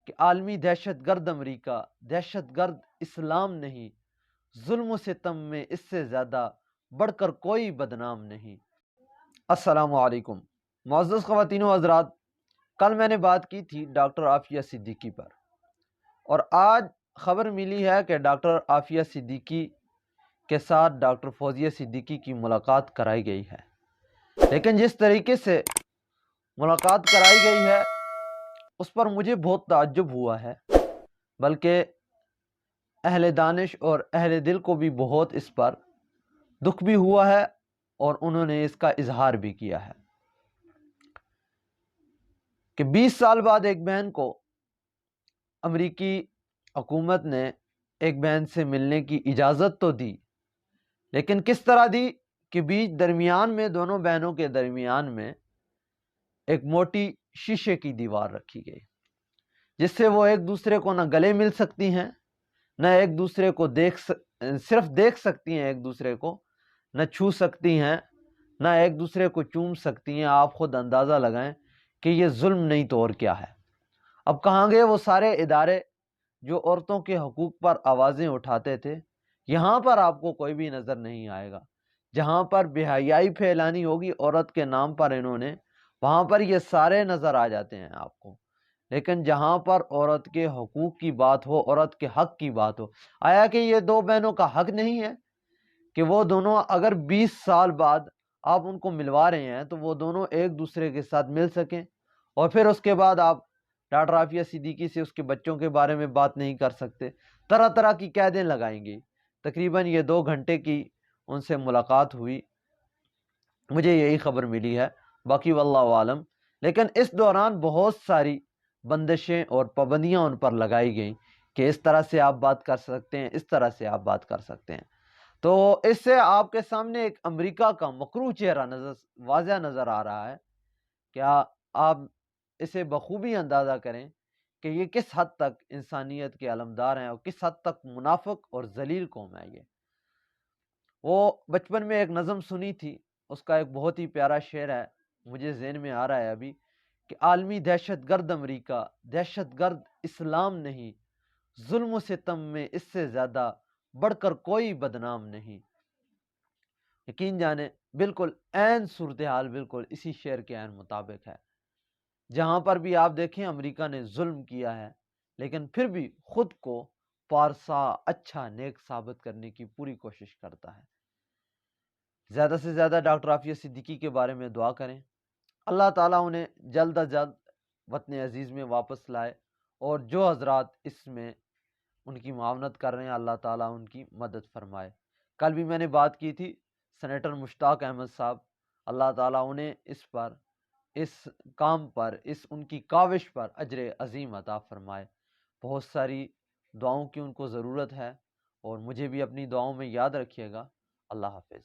کہ عالمی دہشت گرد امریکہ دہشت گرد اسلام نہیں، ظلم و ستم میں اس سے زیادہ بڑھ کر کوئی بدنام نہیں۔ السلام علیکم معزز خواتین و حضرات، کل میں نے بات کی تھی ڈاکٹر عافیہ صدیقی پر، اور آج خبر ملی ہے کہ ڈاکٹر عافیہ صدیقی کے ساتھ ڈاکٹر فوزیہ صدیقی کی ملاقات کرائی گئی ہے۔ لیکن جس طریقے سے ملاقات کرائی گئی ہے اس پر مجھے بہت تعجب ہوا ہے، بلکہ اہل دانش اور اہل دل کو بھی بہت اس پر دکھ بھی ہوا ہے، اور انہوں نے اس کا اظہار بھی کیا ہے کہ 20 سال بعد ایک بہن کو امریکی حکومت نے ایک بہن سے ملنے کی اجازت تو دی، لیکن کس طرح دی کہ بیچ درمیان میں دونوں بہنوں کے درمیان میں ایک موٹی شیشے کی دیوار رکھی گئی، جس سے وہ ایک دوسرے کو نہ گلے مل سکتی ہیں، نہ ایک دوسرے کو صرف دیکھ سکتی ہیں، ایک دوسرے کو نہ چھو سکتی ہیں، نہ ایک دوسرے کو چوم سکتی ہیں۔ آپ خود اندازہ لگائیں کہ یہ ظلم نہیں تو اور کیا ہے۔ اب کہاں گئے وہ سارے ادارے جو عورتوں کے حقوق پر آوازیں اٹھاتے تھے؟ یہاں پر آپ کو کوئی بھی نظر نہیں آئے گا۔ جہاں پر بے حیائی پھیلانی ہوگی عورت کے نام پر انہوں نے، وہاں پر یہ سارے نظر آ جاتے ہیں آپ کو۔ لیکن جہاں پر عورت کے حقوق کی بات ہو، عورت کے حق کی بات ہو، آیا کہ یہ دو بہنوں کا حق نہیں ہے کہ وہ دونوں اگر 20 سال بعد آپ ان کو ملوا رہے ہیں تو وہ دونوں ایک دوسرے کے ساتھ مل سکیں، اور پھر اس کے بعد آپ ڈاکٹر عافیہ صدیقی سے اس کے بچوں کے بارے میں بات نہیں کر سکتے؟ طرح طرح کی قیدیں لگائیں گی۔ تقریباً یہ 2 گھنٹے کی ان سے ملاقات ہوئی، مجھے یہی خبر ملی ہے، باقی واللہ عالم۔ لیکن اس دوران بہت ساری بندشیں اور پابندیاں ان پر لگائی گئیں کہ اس طرح سے آپ بات کر سکتے ہیں، اس طرح سے آپ بات کر سکتے ہیں۔ تو اس سے آپ کے سامنے ایک امریکہ کا مکروہ چہرہ واضح نظر آ رہا ہے۔ کیا آپ اسے بخوبی اندازہ کریں کہ یہ کس حد تک انسانیت کے علمدار ہیں اور کس حد تک منافق اور ذلیل قوم ہے یہ۔ وہ بچپن میں ایک نظم سنی تھی، اس کا ایک بہت ہی پیارا شعر ہے، مجھے ذہن میں آ رہا ہے ابھی، کہ عالمی دہشت گرد امریکہ دہشت گرد اسلام نہیں، ظلم و ستم میں اس سے زیادہ بڑھ کر کوئی بدنام نہیں۔ یقین جانیں بالکل عین صورتحال بالکل اسی شعر کے عین مطابق ہے۔ جہاں پر بھی آپ دیکھیں امریکہ نے ظلم کیا ہے، لیکن پھر بھی خود کو پارسا اچھا نیک ثابت کرنے کی پوری کوشش کرتا ہے۔ زیادہ سے زیادہ ڈاکٹر عافیہ صدیقی کے بارے میں دعا کریں، اللہ تعالیٰ انہیں جلد از جلد وطن عزیز میں واپس لائے، اور جو حضرات اس میں ان کی معاونت کر رہے ہیں اللہ تعالیٰ ان کی مدد فرمائے۔ کل بھی میں نے بات کی تھی سینیٹر مشتاق احمد صاحب، اللہ تعالیٰ انہیں اس کام پر، ان کی کاوش پر اجر عظیم عطا فرمائے۔ بہت ساری دعاؤں کی ان کو ضرورت ہے، اور مجھے بھی اپنی دعاؤں میں یاد رکھیے گا۔ اللہ حافظ۔